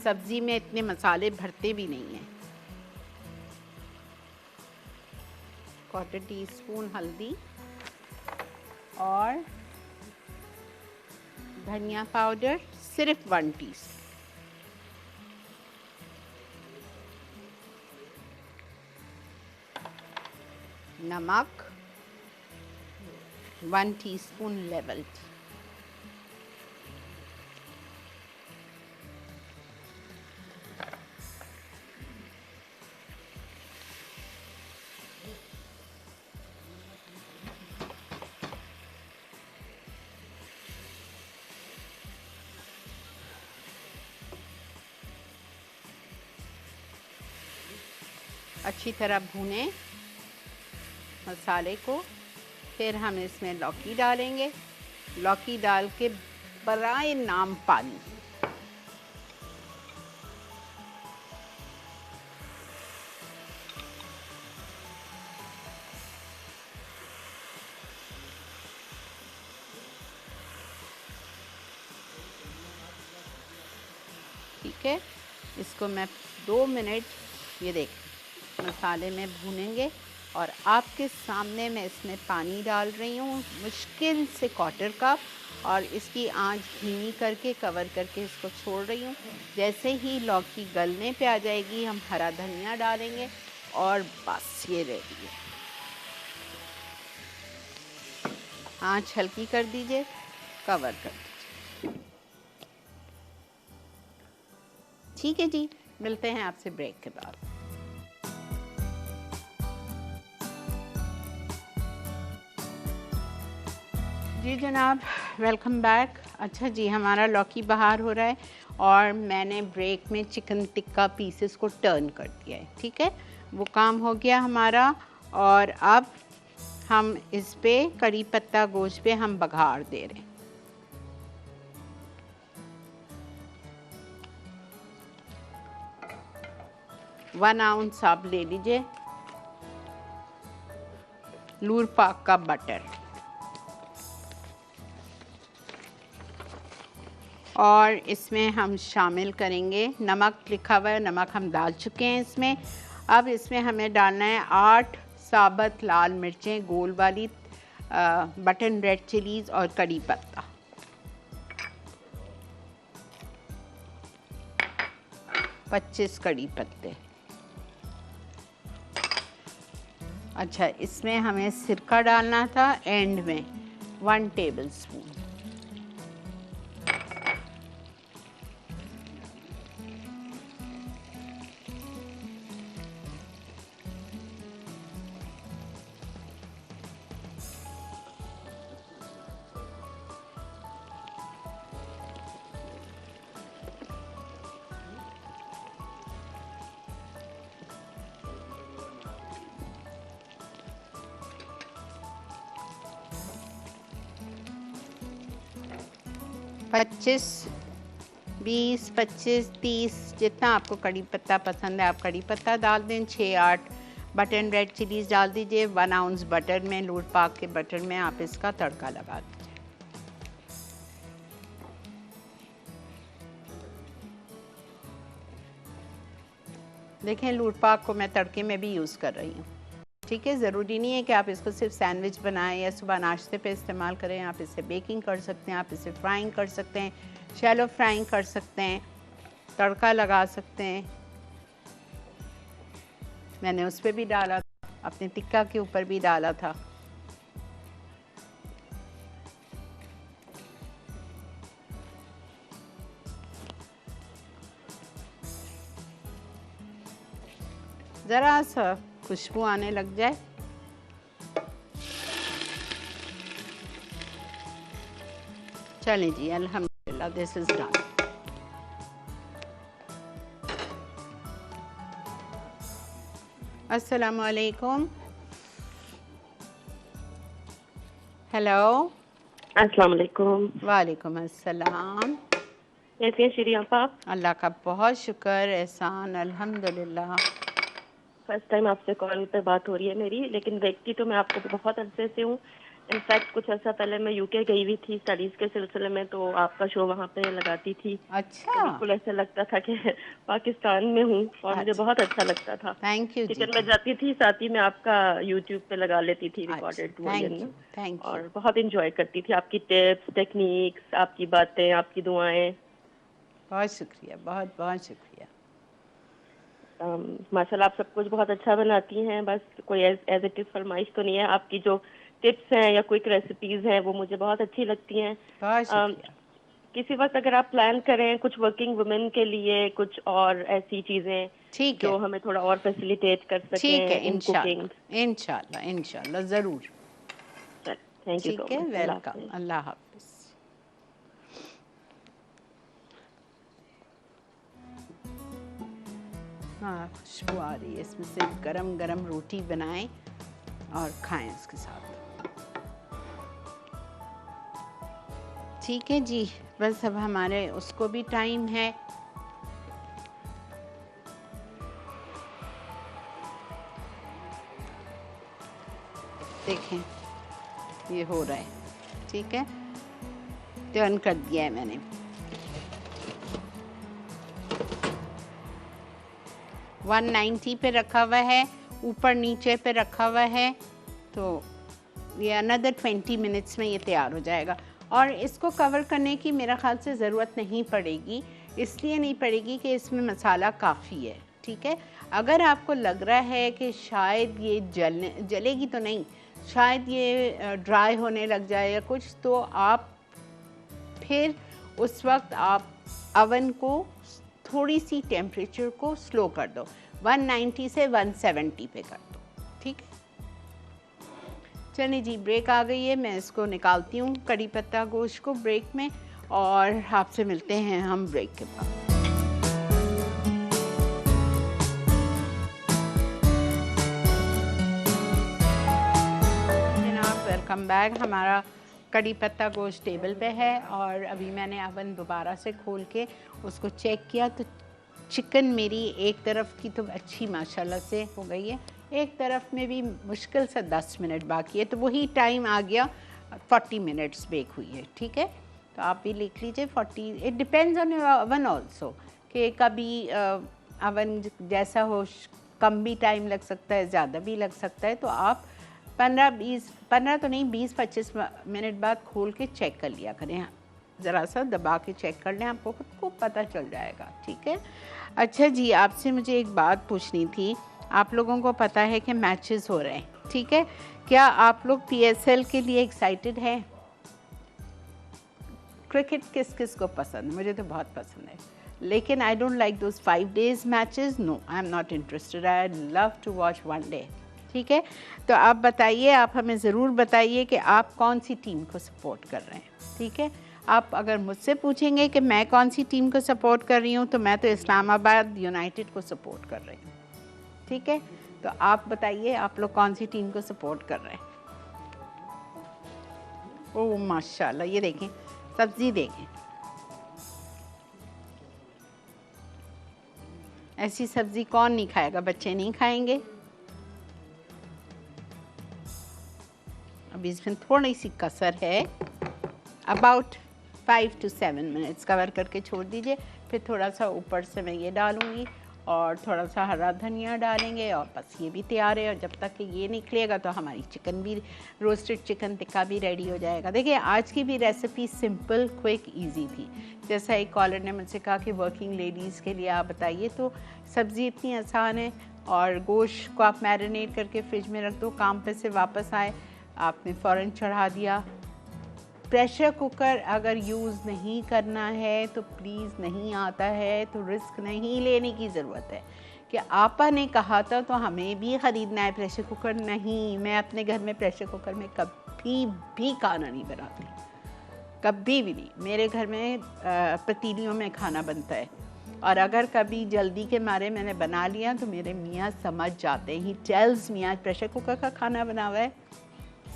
सब्जी में इतने मसाले भरते भी नहीं हैं। 1/4 टीस्पून हल्दी और धनिया पाउडर सिर्फ 1 टीस्पून, नमक 1 टीस्पून लेवल्ड, अच्छी तरह भूनें मसाले को। फिर हम इसमें लौकी डालेंगे, लौकी डाल के बराए नाम पानी, ठीक है। इसको मैं 2 मिनट ये देख मसाले में भूनेंगे और आपके सामने मैं इसमें पानी डाल रही हूँ मुश्किल से 1/4 कप, और इसकी आंच धीमी करके कवर करके इसको छोड़ रही हूँ। जैसे ही लौकी गलने पे आ जाएगी हम हरा धनिया डालेंगे और बस ये रेडी है। आंच हल्की कर दीजिए, कवर कर दीजिए। ठीक है जी, मिलते हैं आपसे ब्रेक के बाद। जी जनाब, वेलकम बैक। अच्छा जी, हमारा लौकी बहार हो रहा है और मैंने ब्रेक में चिकन टिक्का पीसेस को टर्न कर दिया है, ठीक है। वो काम हो गया हमारा और अब हम इस पे करी पत्ता गोश्त पे हम बघार दे रहे हैं। वन आउंस आप ले लीजिए लूर पाक का बटर, और इसमें हम शामिल करेंगे नमक, लिखा हुआ है नमक हम डाल चुके हैं इसमें। अब इसमें हमें डालना है 8 साबुत लाल मिर्चें गोल वाली, बटन रेड चिलीज़ और कड़ी पत्ता। पच्चीस कड़ी पत्ते। अच्छा, इसमें हमें सिरका डालना था एंड में 1 टेबलस्पून। पच्चीस, 20, 25, 30 जितना आपको कड़ी पत्ता पसंद है आप कड़ी पत्ता डाल दें। 6-8 बटन रेड चिलीज़ डाल दीजिए। 1 आउंस बटर में, लूट पाक के बटर में आप इसका तड़का लगा दीजिए। देखें, लूट पाक को मैं तड़के में भी यूज़ कर रही हूँ, ठीक है। ज़रूरी नहीं है कि आप इसको सिर्फ सैंडविच बनाएं या सुबह नाश्ते पे इस्तेमाल करें। आप इसे बेकिंग कर सकते हैं, आप इसे फ्राइंग कर सकते हैं, शैलो फ्राइंग कर सकते हैं, तड़का लगा सकते हैं। मैंने उस पर भी डाला था, अपने टिक्का के ऊपर भी डाला था। ज़रा सा खुशबू आने लग जाए चलें जी, अल्हम्दुलिल्लाह दिस इज डन। अस्सलामु अलैकुम। हेलो। अस्सलाम वालेकुम। वालेकुम अस्सलाम। कैसी हैं श्री आप? अल्लाह का बहुत शुक्र, एहसान, अल्हम्दुलिल्लाह। फर्स्ट टाइम आपसे कॉल पे बात हो रही है मेरी, लेकिन देखती तो मैं आपको बहुत अरसे से हूँ, इनफैक्ट कुछ अर्सा पहले मैं यूके गई हुई थी स्टडीज के सिलसिले में, तो आपका शो वहाँ पे लगाती थी। अच्छा, बिल्कुल ऐसा लगता था कि पाकिस्तान में हूँ, और मुझे अच्छा। बहुत अच्छा लगता था। Thank you ji. किचन में जाती थी, साथ ही में आपका यूट्यूब पे लगा लेती थी अच्छा, रिकॉर्डेड थैंक वर्जन यू, में, थैंक यू। और बहुत इंजॉय करती थी आपकी टिप्स, टेक्निक्स, आपकी बातें, आपकी दुआएं। बहुत शुक्रिया, बहुत बहुत शुक्रिया। माशाल्लाह आप सब कुछ बहुत अच्छा बनाती हैं, बस कोई एज इट इज फरमाइश तो नहीं है। आपकी जो टिप्स हैं या क्विक रेसिपीज हैं वो मुझे बहुत अच्छी लगती हैं। बहुत शुक्रिया। किसी वक्त अगर आप प्लान करें कुछ वर्किंग वुमेन के लिए कुछ और ऐसी चीजें ठीक जो है, हमें थोड़ा और फैसिलिटेट कर ठीक है, सकें इन कुकिंग। इंशाल्लाह, इंशाल्लाह, इंशाल्लाह ज़रूर। थैंक यू सो ठीक है, मच। वेलकम, अल्लाह हाफिज़। हाँ, खुशबू आ रही है इसमें से। गरम गरम रोटी बनाएं और खाएं इसके साथ। ठीक है जी, बस अब हमारे उसको भी टाइम है। देखें ये हो रहा है, ठीक है, टर्न कर दिया है मैंने। वन 190 पे रखा हुआ है, ऊपर नीचे पे रखा हुआ है, तो ये अनदर 20 मिनट्स में ये तैयार हो जाएगा। और इसको कवर करने की मेरा ख्याल से ज़रूरत नहीं पड़ेगी, इसलिए नहीं पड़ेगी कि इसमें मसाला काफ़ी है, ठीक है। अगर आपको लग रहा है कि शायद ये जलेगी तो नहीं, शायद ये ड्राई होने लग जाए या कुछ, तो आप फिर उस वक्त आप अवन को थोड़ी सी टेम्परेचर को स्लो कर दो, 190 से 170 पे कर दो, ठीक है। चलिए जी, ब्रेक आ गई है, मैं इसको निकालती हूँ कड़ी पत्ता गोश्त को ब्रेक में, और आपसे मिलते हैं हम ब्रेक के बाद। जनाब वेलकम बैक। हमारा कड़ी पत्ता गोश्त टेबल पे है, और अभी मैंने अवन दोबारा से खोल के उसको चेक किया तो चिकन मेरी एक तरफ की तो अच्छी माशाल्लाह से हो गई है, एक तरफ में भी मुश्किल से 10 मिनट बाकी है, तो वही टाइम आ गया 40 मिनट्स बेक हुई है, ठीक है। तो आप भी लिख लीजिए 40। It depends on your oven also, कि कभी अवन जैसा हो कम भी टाइम लग सकता है, ज़्यादा भी लग सकता है, तो आप 15 तो नहीं 20-25 मिनट बाद खोल के चेक कर लिया करें, ज़रा सा दबा के चेक कर लें, आपको खुद को पता चल जाएगा, ठीक है। अच्छा जी, आपसे मुझे एक बात पूछनी थी। आप लोगों को पता है कि मैचेस हो रहे हैं, ठीक है, क्या आप लोग PSL के लिए एक्साइटेड हैं? क्रिकेट किस किस को पसंद है? मुझे तो बहुत पसंद है, लेकिन I don't like those 5 days matches. No, I am not interested, I love to watch 1 day, ठीक है। तो आप बताइए, आप हमें ज़रूर बताइए कि आप कौन सी टीम को सपोर्ट कर रहे हैं, ठीक है। आप अगर मुझसे पूछेंगे कि मैं कौन सी टीम को सपोर्ट कर रही हूँ, तो मैं तो इस्लामाबाद यूनाइटेड को सपोर्ट कर रही हूँ, ठीक है। तो आप बताइए आप लोग कौन सी टीम को सपोर्ट कर रहे हैं? ओह माशाल्लाह, ये देखें सब्ज़ी देखें, ऐसी सब्ज़ी कौन नहीं खाएगा, बच्चे नहीं खाएंगे। अभी इसमें थोड़ी सी कसर है, अबाउट 5 to 7 मिनट्स कवर करके छोड़ दीजिए। फिर थोड़ा सा ऊपर से मैं ये डालूँगी और थोड़ा सा हरा धनिया डालेंगे, और बस ये भी तैयार है। और जब तक कि ये निकलेगा तो हमारी चिकन भी, रोस्टेड चिकन टिक्का भी रेडी हो जाएगा। देखिए आज की भी रेसिपी सिंपल, क्विक, इजी थी। जैसा एक कॉलर ने मुझसे कहा कि वर्किंग लेडीज़ के लिए आप बताइए, तो सब्ज़ी इतनी आसान है, और गोश्त को आप मैरिनेट करके फ्रिज में रख दो, काम पे से वापस आए आपने फ़ौरन चढ़ा दिया। प्रेशर कुकर अगर यूज़ नहीं करना है तो प्लीज़, नहीं आता है तो रिस्क नहीं लेने की ज़रूरत है। कि आपा ने कहा था तो हमें भी ख़रीदना है प्रेशर कुकर। नहीं, मैं अपने घर में प्रेशर कुकर में कभी भी खाना नहीं बनाती, कभी भी नहीं। मेरे घर में पतीलियों में खाना बनता है, और अगर कभी जल्दी के मारे मैंने बना लिया तो मेरे मियाँ समझ जाते हैं, ही टेल्स मी आज प्रेशर कुकर का खाना बना हुआ है।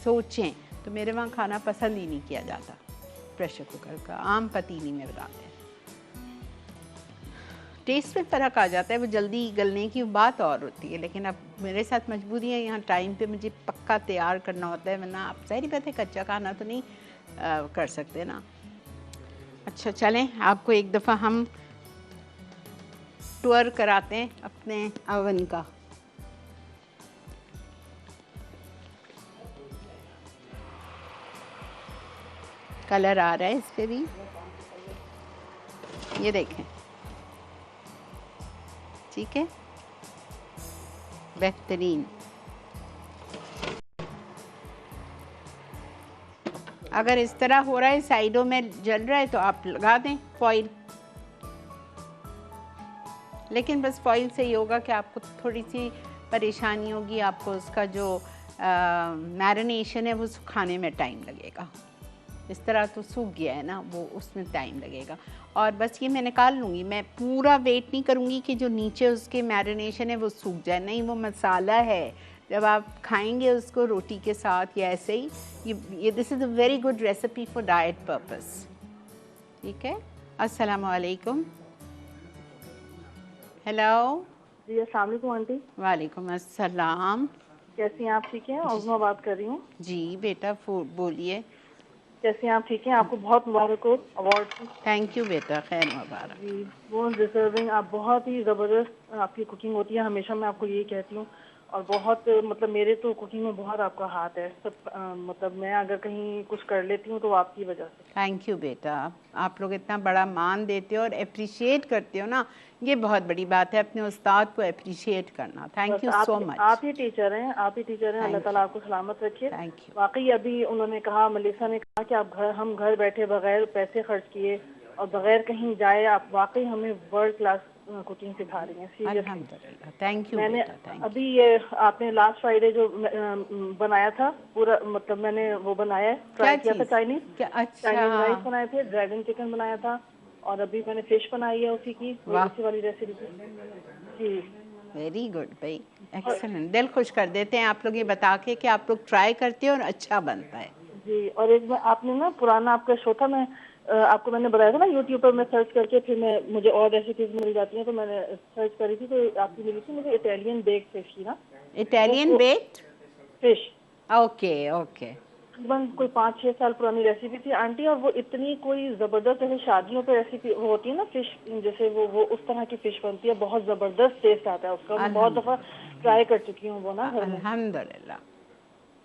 सोचें तो मेरे वहाँ खाना पसंद ही नहीं किया जाता प्रेशर कुकर का, आम पतीली में बनाते हैं। टेस्ट में फ़र्क आ जाता है, वो जल्दी गलने की बात और होती है। लेकिन अब मेरे साथ मजबूरी है, यहाँ टाइम पे मुझे पक्का तैयार करना होता है, वरना आप ज़ाहिर बात है कच्चा खाना तो नहीं कर सकते ना। अच्छा चलें, आपको एक दफ़ा हम टूर कराते हैं अपने ओवन का। कलर आ रहा है इस पे भी, ये देखें, ठीक है, बेहतरीन। अगर इस तरह हो रहा है, साइडों में जल रहा है, तो आप लगा दें फॉइल। लेकिन बस फॉइल से ही होगा कि आपको थोड़ी सी परेशानी होगी, आपको उसका जो मैरिनेशन है वो सुखाने में टाइम लगेगा। इस तरह तो सूख गया है ना, वो उसमें टाइम लगेगा। और बस ये मैं निकाल लूँगी, मैं पूरा वेट नहीं करूँगी कि जो नीचे उसके मैरिनेशन है वो सूख जाए, नहीं, वो मसाला है, जब आप खाएंगे उसको रोटी के साथ या ऐसे ही, ये this is a very good recipe for diet purpose. ठीक है, अस्सलाम वालेकुम। हेलो जी, अस्सलाम वालेकुम आंटी। वालेकुम अस्सलाम। कैसी हैं आप? ठीक हैं? और बात कर रही हूँ। जी बेटा बोलिए। कैसी हैं आप? ठीक हैं? आपको बहुत मुबारक हो अवार्ड की। थैंक यू बेटा, खैर मुबारक। जी, बहुत डिजर्विंग, आप बहुत ही ज़बरदस्त आपकी कुकिंग होती है, हमेशा मैं आपको यही कहती हूँ। और बहुत मतलब मेरे तो कुकिंग में बहुत आपका हाथ है सब, मतलब मैं अगर कहीं कुछ कर लेती हूँ तो आपकी वजह से। थैंक यू बेटा, आप लोग इतना बड़ा मान देते हो और अप्रिशिएट करते हो ना, ये बहुत बड़ी बात है, अपने उस्ताद को अप्रिशिएट करना। Thank you so much. आप ही टीचर हैं, आप ही टीचर हैं, अल्लाह ताला आपको सलामत रखे। Thank you. वाकई अभी उन्होंने कहा, मलिसा ने कहा कि आप हम घर बैठे बगैर पैसे खर्च किए और बगैर कहीं जाए आप वाकई हमें वर्ल्ड क्लास कुकिंग सिखा रही हैं। अल्हम्दुलिल्लाह, थैंक यू। मैंने थैंक अभी ये आपने लास्ट फ्राइडे जो बनाया था पूरा, मतलब मैंने वो बनाया है, ट्राई किया था चाइनीज। अच्छा, चाइनीज राइस बनाए थे, ड्रैगन चिकन बनाया था, और अभी मैंने फिश बनाई है उसी की, उसी वाली रेसिपी जी। वेरी गुड भाई, एक्सीलेंट। दिल खुश कर देते हैं आप लोग ये बता के कि आप लोग ट्राई करते हो और अच्छा बनता है जी। और एक आपने ना पुराना आपका शो था, मैं आपको मैंने बताया था ना यूट्यूब पर, मैं सर्च करके फिर मुझे और रेसिपीज मिल जाती हैं, तो मैंने सर्च करी थी तो आपकी मिली थी मुझे इटालियन बेक्ड फिश की ना। Italian baked fish, okay okay. तकरीबन कोई 5-6 साल पुरानी रेसिपी थी आंटी, और वो इतनी कोई जबरदस्त, जैसे शादियों पे रेसिपी वो होती है ना फिश, जैसे वो उस तरह की फिश बनती है, बहुत जबरदस्त टेस्ट आता है उसका। मैं बहुत दफा ट्राई कर चुकी हूँ वो ना घर में। अल्हम्दुलिल्लाह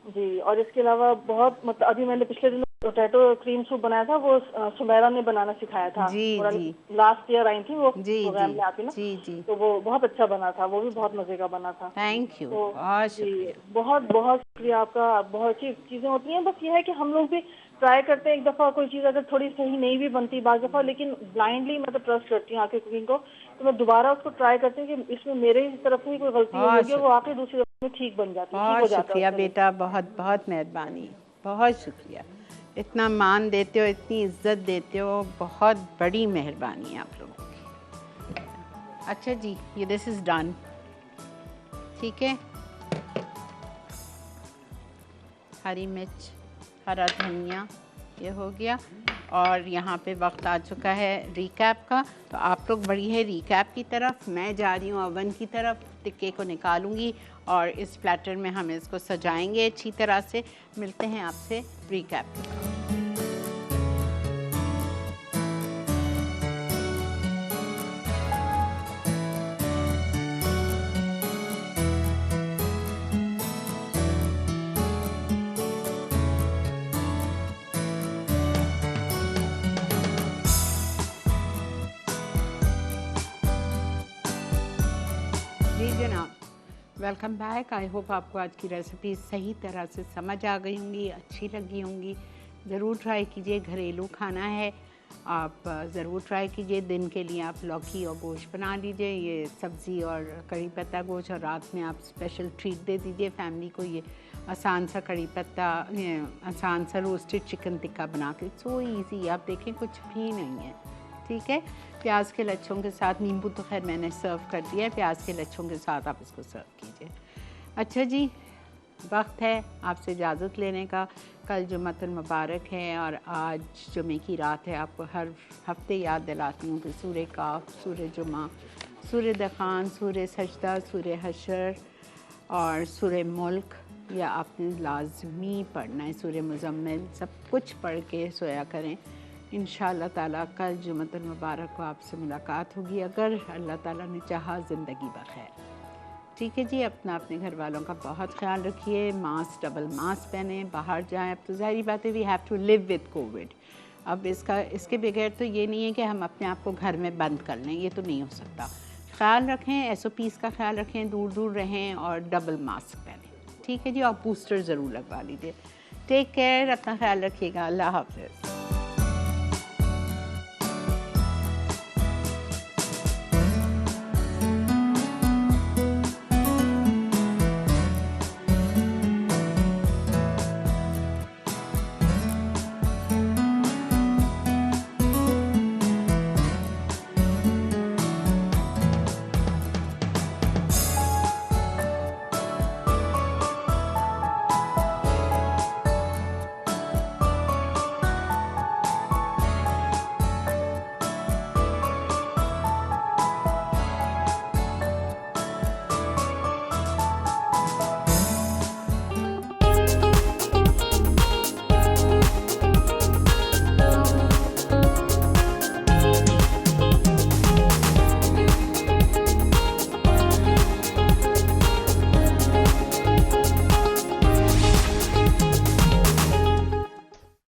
जी। और इसके अलावा बहुत, मतलब अभी मैंने पिछले दिनों पोटैटो क्रीम सूप बनाया था, वो सुमेरा ने बनाना सिखाया था। जी। लास्ट ईयर आई थी वो प्रोग्राम में आती ना, जी। तो वो बहुत अच्छा बना था, वो भी बहुत मजे का बना था। थैंक यू, तो बहुत शुक्रिया। बहुत बहुत शुक्रिया आपका। बहुत अच्छी चीजें होती हैं, बस ये है कि हम लोग भी ट्राई करते हैं, एक दफा कोई चीज अगर थोड़ी सही नहीं भी बनती बाज़ दफा, लेकिन ब्लाइंडली मतलब ट्रस्ट करती हूँ आपकी कुकिंग को, तो मैं दोबारा उसको ट्राई करती हूँ कि इसमें मेरे तरफ से कोई गलती होगी, वो आके दूसरी दफा में ठीक बन जाती है। बहुत शुक्रिया बेटा, बहुत बहुत मेहरबानी, बहुत शुक्रिया। इतना मान देते हो, इतनी इज्जत देते हो, बहुत बड़ी मेहरबानी है आप लोगों की। अच्छा जी, ये दिस इज़ डन, ठीक है। हरी मिर्च, हरा धनिया, ये हो गया। और यहाँ पे वक्त आ चुका है रिकैप का, तो आप लोग बढ़ी है रिकैप की तरफ, मैं जा रही हूँ ओवन की तरफ, टिक्के को निकालूंगी और इस प्लेटर में हम इसको सजाएंगे अच्छी तरह से। मिलते हैं आपसे रिकैप। जी जनाब, वेलकम बैक। आई होप आपको आज की रेसिपी सही तरह से समझ आ गई होंगी, अच्छी लगी होंगी। ज़रूर ट्राई कीजिए, घरेलू खाना है, आप ज़रूर ट्राई कीजिए। दिन के लिए आप लौकी और गोश्त बना लीजिए, ये सब्ज़ी और कड़ी पत्ता गोश्त, और रात में आप स्पेशल ट्रीट दे दीजिए फैमिली को। ये आसान सा कड़ी पत्ता, आसान सा रोस्टेड चिकन टिक्का बना के, सो ईजी। आप देखें कुछ भी नहीं है, ठीक है। प्याज के लच्छों के साथ, नींबू तो खैर मैंने सर्व कर दिया है, प्याज के लच्छों के साथ आप इसको सर्व कीजिए। अच्छा जी, वक्त है आपसे इजाज़त लेने का। कल जुम्मतुल मुबारक है और आज जुमे की रात है। आपको हर हफ्ते याद दिलाती हूँ कि सूरह काफ, सूरह जुमा, सूरह दखान, सूरह सजदा, सूरह हशर और सूरह मुल्क या आपने लाजमी पढ़ना है। सूरह मुज़म्मिल सब कुछ पढ़ के सोया करें। इंशाअल्लाह ताला कल जुम्मतुल मुबारक को आपसे मुलाकात होगी, अगर अल्लाह ताला ने चाहा ज़िंदगी बखैर। ठीक है जी, अपने घर वालों का बहुत ख्याल रखिए। मास्क, डबल मास्क पहने, बाहर जाएं। अब तो ज़ाहिर बात है we have to live with covid. अब इसके बगैर तो ये नहीं है कि हम अपने आप को घर में बंद कर लें, ये तो नहीं हो सकता। ख्याल रखें, SOPs का ख्याल रखें, दूर दूर रहें और डबल मास्क पहनें। ठीक है जी, और बूस्टर ज़रूर लगवा लीजिए। टेक केयर, अपना ख्याल रखिएगा। अल्लाह हाफ़िज़।